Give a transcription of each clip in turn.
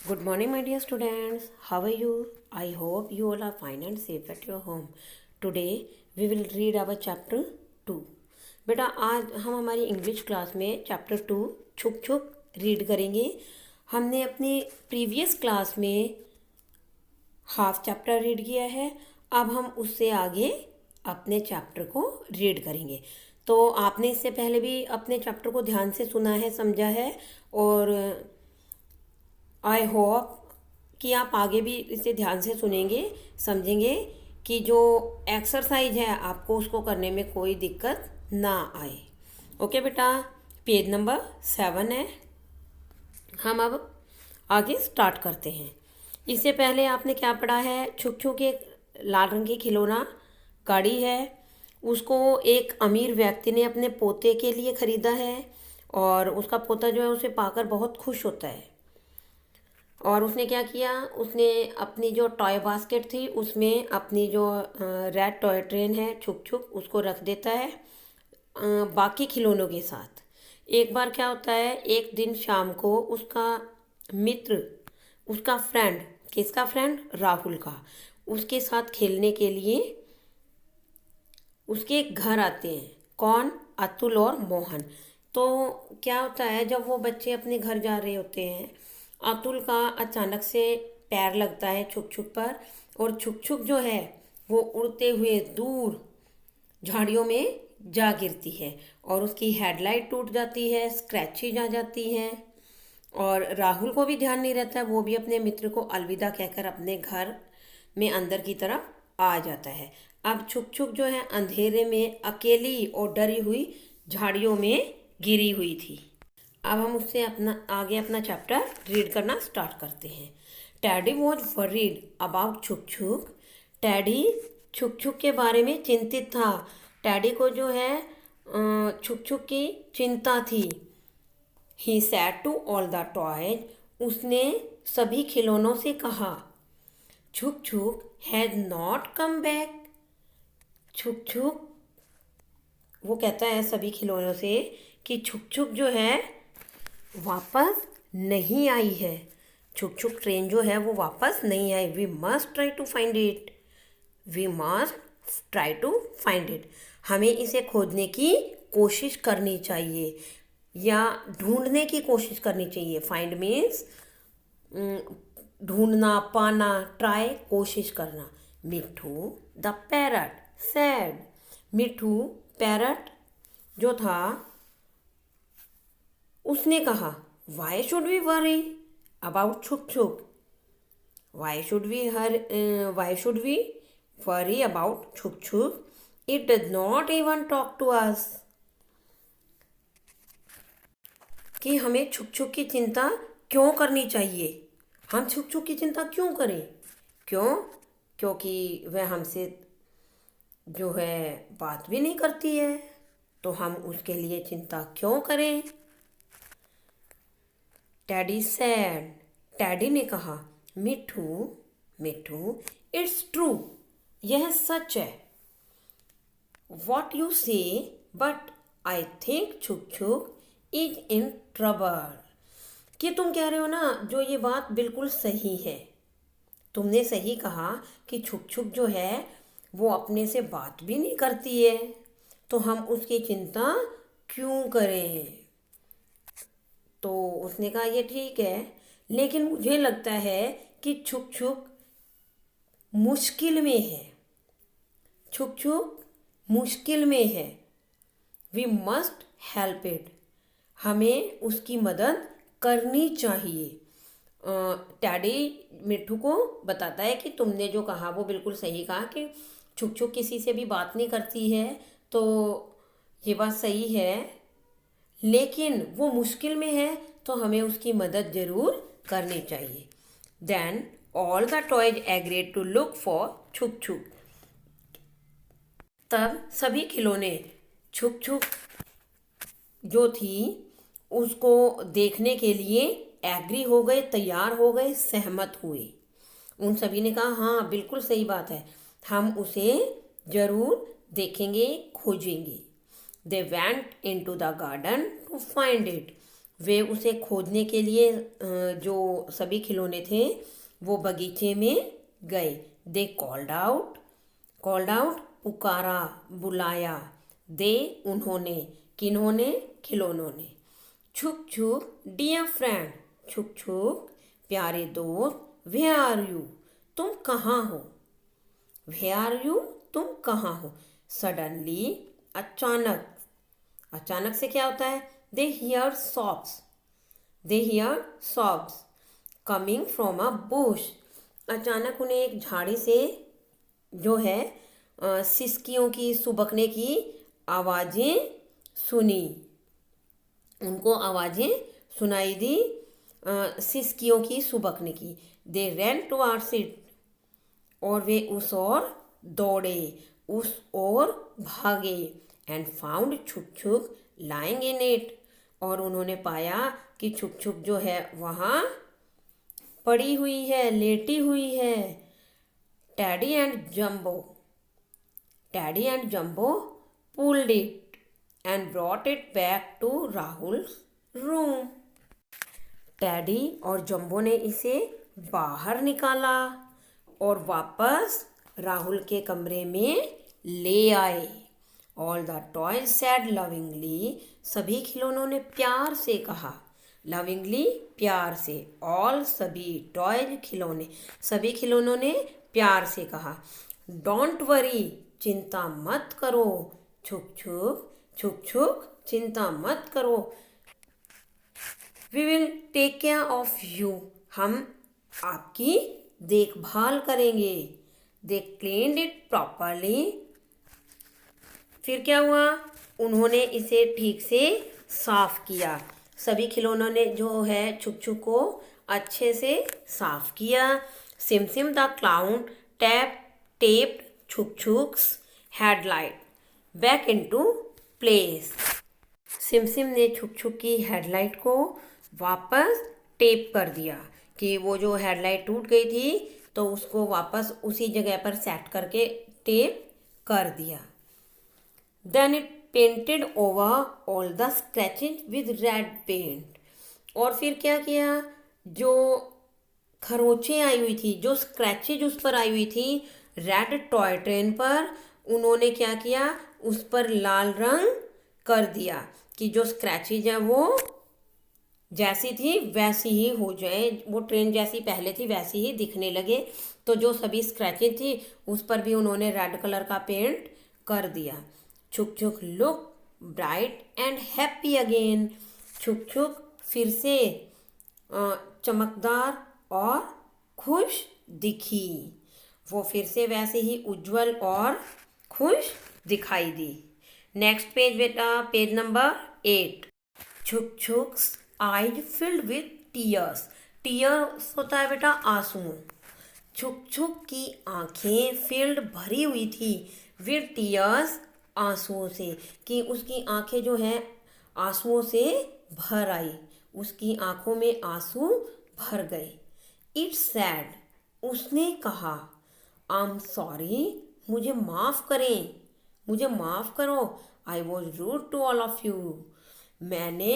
Good morning, my dear students. How are you? I hope you all are fine and safe at your home. Today we will read our chapter 2. बेटा आज हम हमारी English class में chapter 2 छुक छुक read करेंगे। हमने अपनी प्रीवियस क्लास में हाफ चैप्टर रीड किया है। अब हम उससे आगे अपने चैप्टर को रीड करेंगे। तो आपने इससे पहले भी अपने चैप्टर को ध्यान से सुना है, समझा है, और आई होप कि आप आगे भी इसे ध्यान से सुनेंगे, समझेंगे कि जो एक्सरसाइज है आपको उसको करने में कोई दिक्कत ना आए। ओके बेटा, पेज नंबर 7 है। हम अब आगे स्टार्ट करते हैं। इससे पहले आपने क्या पढ़ा है? छुक छुक एक लाल रंग की खिलौना गाड़ी है। उसको एक अमीर व्यक्ति ने अपने पोते के लिए ख़रीदा है और उसका पोता जो है उसे पाकर बहुत खुश होता है। और उसने क्या किया, उसने अपनी जो टॉय बास्केट थी उसमें अपनी जो रेड टॉय ट्रेन है छुक छुक उसको रख देता है बाकी खिलौनों के साथ। एक बार क्या होता है, एक दिन शाम को उसका मित्र, उसका फ्रेंड, किसका फ्रेंड? राहुल का, उसके साथ खेलने के लिए उसके घर आते हैं। कौन? अतुल और मोहन। तो क्या होता है, जब वो बच्चे अपने घर जा रहे होते हैं, अतुल का अचानक से पैर लगता है छुक छुक पर, और छुक छुक जो है वो उड़ते हुए दूर झाड़ियों में जा गिरती है और उसकी हेडलाइट टूट जाती है, स्क्रैचेज आ जाती हैं। और राहुल को भी ध्यान नहीं रहता है, वो भी अपने मित्र को अलविदा कहकर अपने घर में अंदर की तरफ आ जाता है। अब छुक छुक जो है अंधेरे में अकेली और डरी हुई झाड़ियों में गिरी हुई थी। अब हम उससे अपना चैप्टर रीड करना स्टार्ट करते हैं। Teddy was worried about Chhuk छुक। टैडी छुक छुक के बारे में चिंतित था। टैडी को जो है छुक छुक की चिंता थी। He said to all the toys. उसने सभी खिलौनों से कहा, छुक छुक हैज नॉट कम बैक। छुक छुक, वो कहता है सभी खिलौनों से कि छुक छुक जो है वापस नहीं आई है। छुक छुक ट्रेन जो है वो वापस नहीं आई। We must try to find it. We must try to find it. हमें इसे खोजने की कोशिश करनी चाहिए या ढूंढने की कोशिश करनी चाहिए। फाइंड मीन्स ढूंढना, पाना, ट्राई कोशिश करना। Mitthu the parrot said. Mitthu parrot जो था उसने कहा, why should we worry about Chhuk Chhuk. Why should we worry about Chhuk Chhuk? It does not even talk to us. कि हमें छुक छुक की चिंता क्यों करनी चाहिए? हम छुक छुक की चिंता क्यों करें? क्यों? क्योंकि वह हमसे जो है बात भी नहीं करती है, तो हम उसके लिए चिंता क्यों करें? Teddy sad. टैडी ने कहा, मिट्ठू मिट्ठू इट्स ट्रू, यह सच है। वॉट यू से, बट आई थिंक छुक छुक इज इन ट्रबल। कि तुम कह रहे हो ना, जो ये बात बिल्कुल सही है। तुमने सही कहा कि छुक छुक जो है वो अपने से बात भी नहीं करती है, तो हम उसकी चिंता क्यों करें? तो उसने कहा, ये ठीक है, लेकिन मुझे लगता है कि छुक छुक मुश्किल में है। छुक छुक मुश्किल में है। We must help it. हमें उसकी मदद करनी चाहिए। टैडी मिट्ठू को बताता है कि तुमने जो कहा वो बिल्कुल सही कहा कि छुक छुक किसी से भी बात नहीं करती है, तो ये बात सही है, लेकिन वो मुश्किल में है तो हमें उसकी मदद ज़रूर करनी चाहिए। Then all the toys agreed to look for Chhuk Chhuk. तब सभी खिलौने छुक छुक जो थी उसको देखने के लिए एग्री हो गए, तैयार हो गए, सहमत हुए। उन सभी ने कहा, हाँ बिल्कुल सही बात है, हम उसे ज़रूर देखेंगे, खोजेंगे। They went into the garden to find it. वे उसे खोजने के लिए जो सभी खिलौने थे वो बगीचे में गए। दे कॉल्ड आउट, पुकारा, बुलाया। दे उन्होंने, किन्होंने, खिलौनों ने। छुक छुक डियर फ्रेंड, छुक छुक प्यारे दोस्त, वेयर आर यू, तुम कहाँ हो। वेयर आर यू, तुम कहाँ हो। सडनली, अचानक, अचानक से क्या होता है, they hear सॉब्स coming from a bush. अचानक उन्हें एक झाड़ी से जो है सिसकियों की, सुबकने की आवाज़ें सुनी। उनको आवाज़ें सुनाई दी सिसकियों की, सुबकने की। दे रैन टुवर्ड्स इट, और वे उस ओर दौड़े, उस ओर भागे। एंड फाउंड छुक छुक लाइंग इन इट, और उन्होंने पाया कि छुक छुक जो है वहाँ पड़ी हुई है, लेटी हुई है। Teddy and Jumbo pulled it and brought it back to Rahul's room. Teddy और जम्बो ने इसे बाहर निकाला और वापस राहुल के कमरे में ले आए। All the toys sad lovingly, सभी खिलौनों ने प्यार से कहा। लविंगली प्यार से, ऑल सभी, टॉयज खिलौने, सभी खिलौनों ने प्यार से कहा। डोंट वरी, चिंता मत करो। छुक छुक, छुक छुक चिंता मत करो। We will take care of you, हम आपकी देखभाल करेंगे। दे क्लीन्ड इट प्रॉपरली, फिर क्या हुआ, उन्होंने इसे ठीक से साफ किया। सभी खिलौनों ने जो है छुक छुक को अच्छे से साफ किया। Sim Sim the clown taped Chuk Chuk's headlight back into place. Sim Sim ने छुक छुक की हेडलाइट को वापस टेप कर दिया कि वो जो हेडलाइट टूट गई थी तो उसको वापस उसी जगह पर सेट करके टेप कर दिया। Then it painted over all the scratches with red paint, और फिर क्या किया, जो खरोंचें आई हुई थी, जो स्क्रैचेज उस पर आई हुई थी रेड टॉय ट्रेन पर, उन्होंने क्या किया, उस पर लाल रंग कर दिया कि जो स्क्रैचेज है वो जैसी थी वैसी ही हो जाए, वो ट्रेन जैसी पहले थी वैसी ही दिखने लगे। तो जो सभी स्क्रैचेज थी उस पर भी उन्होंने रेड कलर का पेंट कर दिया। छुक छुक look bright and happy again, छुक छुक फिर से चमकदार और खुश दिखी, वो फिर से वैसे ही उज्जवल और खुश दिखाई दी। नेक्स्ट पेज बेटा, page number 8। Chuk Chuk's eyes filled with tears, tears होता है बेटा आंसुओं। छुक छुक की आंखें फील्ड भरी हुई थी विथ टीयर्स, आंसुओं से, कि उसकी आंखें जो हैं आंसुओं से भर आई, उसकी आंखों में आंसू भर गए। इट्स सैड, उसने कहा, आई एम सॉरी, मुझे माफ़ करें, मुझे माफ़ करो। I was rude to all of you, मैंने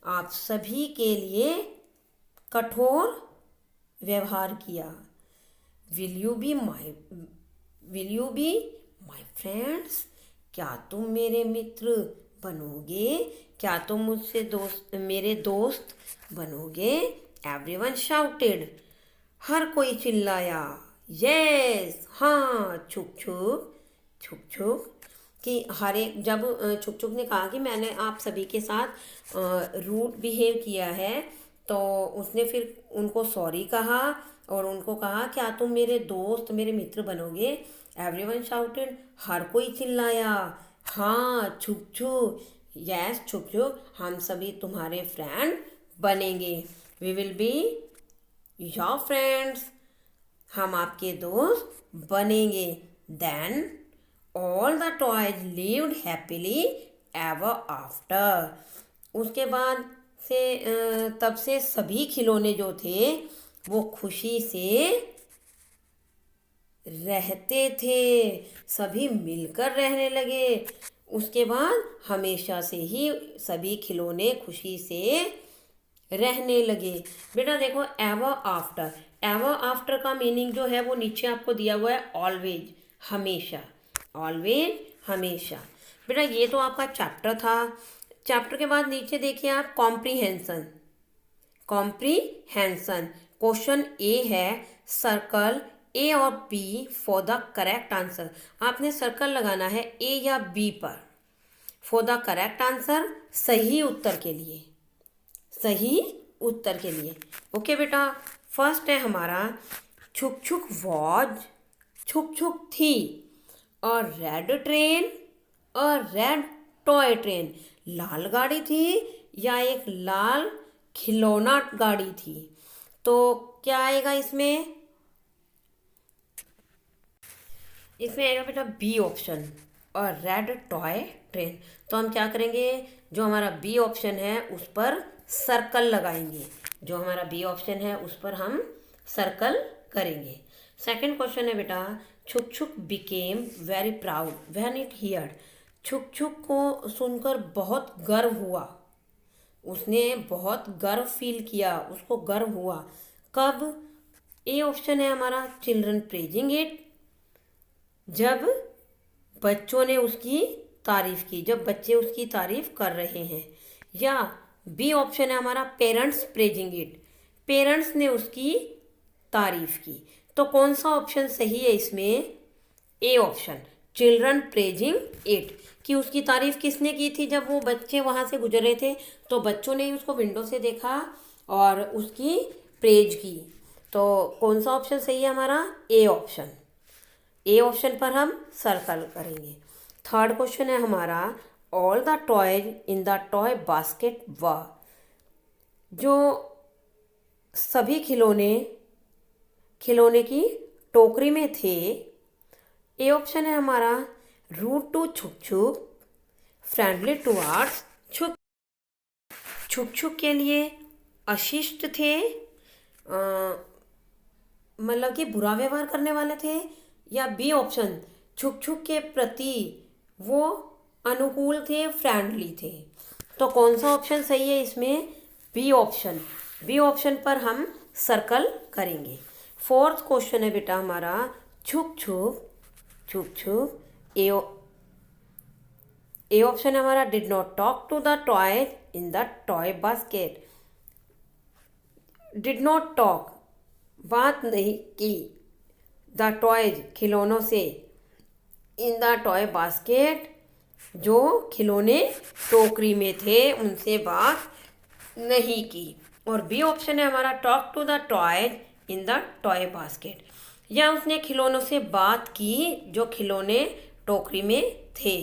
आप सभी के लिए कठोर व्यवहार किया। Will you be my friends, क्या तुम मेरे मित्र बनोगे, क्या तुम मुझसे मेरे दोस्त बनोगे। एवरीवन शाउटेड, हर कोई चिल्लाया। यस, हाँ, छुक छुक, छुक छुक, कि हर एक, जब छुक छुक ने कहा कि मैंने आप सभी के साथ रूड बिहेव किया है, तो उसने फिर उनको सॉरी कहा और उनको कहा क्या तुम मेरे दोस्त, मेरे मित्र बनोगे। एवरीवन शाउटेड, हर कोई चिल्लाया। हाँ छुक छुक, यस छुक छुक, हम सभी तुम्हारे फ्रेंड बनेंगे। We will be your friends, हम आपके दोस्त बनेंगे। Then all the toys lived happily ever after, उसके बाद से तब से सभी खिलौने जो थे वो खुशी से रहते थे, सभी मिलकर रहने लगे। उसके बाद हमेशा से ही सभी खिलौने खुशी से रहने लगे। बेटा देखो एवर आफ्टर, एवर आफ्टर का मीनिंग जो है वो नीचे आपको दिया हुआ है, ऑलवेज, हमेशा, ऑलवेज, हमेशा। बेटा ये तो आपका चैप्टर था। चैप्टर के बाद नीचे देखिए आप, कॉम्प्रीहेंशन, कॉम्प्रीहेंशन। क्वेश्चन ए है, सर्कल ए और B for the correct answer. आपने सर्कल लगाना है ए या बी पर, फॉर द करेक्ट आंसर, सही उत्तर के लिए, सही उत्तर के लिए। ओके बेटा, फर्स्ट है हमारा, छुक छुक वॉज, छुक छुक थी, और रेड ट्रेन, और रेड टॉय ट्रेन, लाल गाड़ी थी या एक लाल खिलौना गाड़ी थी। तो क्या आएगा इसमें, इसमें आएगा बेटा बी ऑप्शन, और रेड टॉय ट्रेन। तो हम क्या करेंगे, जो हमारा बी ऑप्शन है उस पर सर्कल लगाएंगे, जो हमारा बी ऑप्शन है उस पर हम सर्कल करेंगे। सेकंड क्वेश्चन है बेटा, छुक छुक became very proud when it heard. छुक छुक को सुनकर बहुत गर्व हुआ, उसने बहुत गर्व फील किया, उसको गर्व हुआ। कब, ए ऑप्शन है हमारा चिल्ड्रन प्रेजिंग इट, जब बच्चों ने उसकी तारीफ की, जब बच्चे उसकी तारीफ कर रहे हैं। या बी ऑप्शन है हमारा पेरेंट्स प्रेजिंग इट, पेरेंट्स ने उसकी तारीफ की। तो कौन सा ऑप्शन सही है इसमें, A option, children praising it, कि उसकी तारीफ किसने की थी, जब वो बच्चे वहाँ से गुजर रहे थे तो बच्चों ने ही उसको विंडो से देखा और उसकी प्रेज की। तो कौन सा ऑप्शन सही है हमारा, ए ऑप्शन, ए ऑप्शन पर हम सर्कल करेंगे। थर्ड क्वेश्चन है हमारा, all the toys in the toy basket व, जो सभी खिलौने खिलौने की टोकरी में थे। ए ऑप्शन है हमारा रूड टू छुक छुक, फ्रेंडली टुवार्ड्स छुक, छुक छुक के लिए अशिष्ट थे, मतलब कि बुरा व्यवहार करने वाले थे। या बी ऑप्शन, छुक छुक के प्रति वो अनुकूल थे, फ्रेंडली थे। तो कौन सा ऑप्शन सही है इसमें, बी ऑप्शन, बी ऑप्शन पर हम सर्कल करेंगे। फोर्थ क्वेश्चन है बेटा हमारा, छुक छुक, छुक छुक, ए ऑप्शन है हमारा did not talk to the toy in the toy basket. Did not talk, बात नहीं की, द टॉयज खिलौनों से, इन द टॉय बास्केट जो खिलौने टोकरी में थे उनसे बात नहीं की। और बी ऑप्शन है हमारा talk to the toys in the toy basket, या उसने खिलौनों से बात की जो खिलौने टोकरी में थे,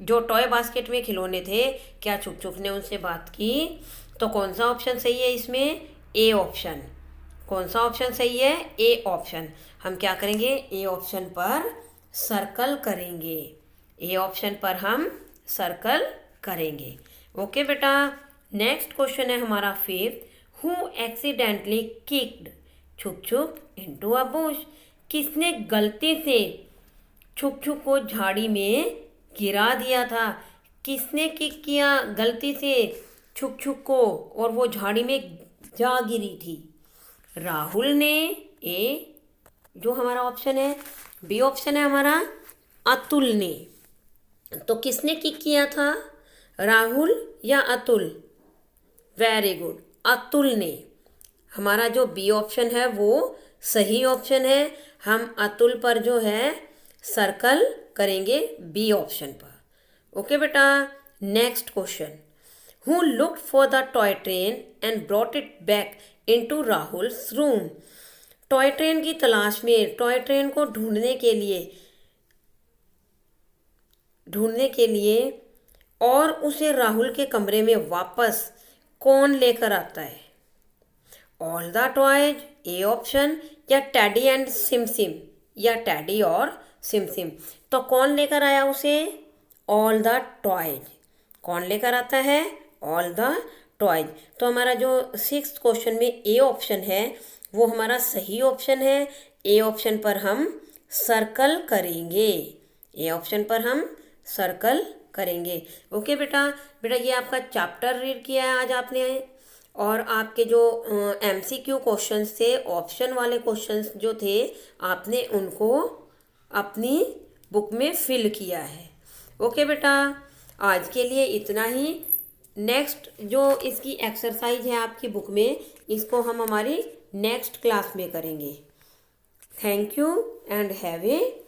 जो टॉय बास्केट में खिलौने थे, क्या छुक छुक ने उनसे बात की। तो कौन सा ऑप्शन सही है इसमें, ए ऑप्शन, कौन सा ऑप्शन सही है, ए ऑप्शन। हम क्या करेंगे, ए ऑप्शन पर सर्कल करेंगे, ए ऑप्शन पर हम सर्कल करेंगे। ओके बेटा, नेक्स्ट क्वेश्चन है हमारा फिफ्थ, हु एक्सीडेंटली किक्ड छुक छुक इनटू अ बुश। किसने गलती से छुक छुक को झाड़ी में गिरा दिया था, किसने किक किया गलती से छुक छुक को और वो झाड़ी में जा गिरी थी। राहुल ने, ए जो हमारा ऑप्शन है, बी ऑप्शन है हमारा अतुल ने। तो किसने किक किया था, राहुल या अतुल, वेरी गुड, अतुल ने। हमारा जो बी ऑप्शन है वो सही ऑप्शन है, हम अतुल पर जो है सर्कल करेंगे, बी ऑप्शन पर। ओके बेटा, next question, who looked for the toy train and brought it back into Rahul's room. Toy train की तलाश में, टॉय ट्रेन को ढूंढने के लिए और उसे राहुल के कमरे में वापस कौन लेकर आता है। All the toys, A option, या टैडी एंड सिम सिम, या टैडी और सिम सिम। तो कौन लेकर आया उसे, ऑल द टॉयज, कौन लेकर आता है, ऑल द टॉयज। तो हमारा जो सिक्स्थ क्वेश्चन में ए ऑप्शन है वो हमारा सही ऑप्शन है, ए ऑप्शन पर हम सर्कल करेंगे, ए ऑप्शन पर हम सर्कल करेंगे। ओके बेटा, बेटा ये आपका चैप्टर रीड किया है आज आपने, और आपके जो MCQ क्वेश्चंस थे, ऑप्शन वाले क्वेश्चंस जो थे, आपने उनको अपनी बुक में फिल किया है। ओके बेटा, आज के लिए इतना ही। नेक्स्ट जो इसकी एक्सरसाइज है आपकी बुक में, इसको हम हमारी नेक्स्ट क्लास में करेंगे। Thank you and have a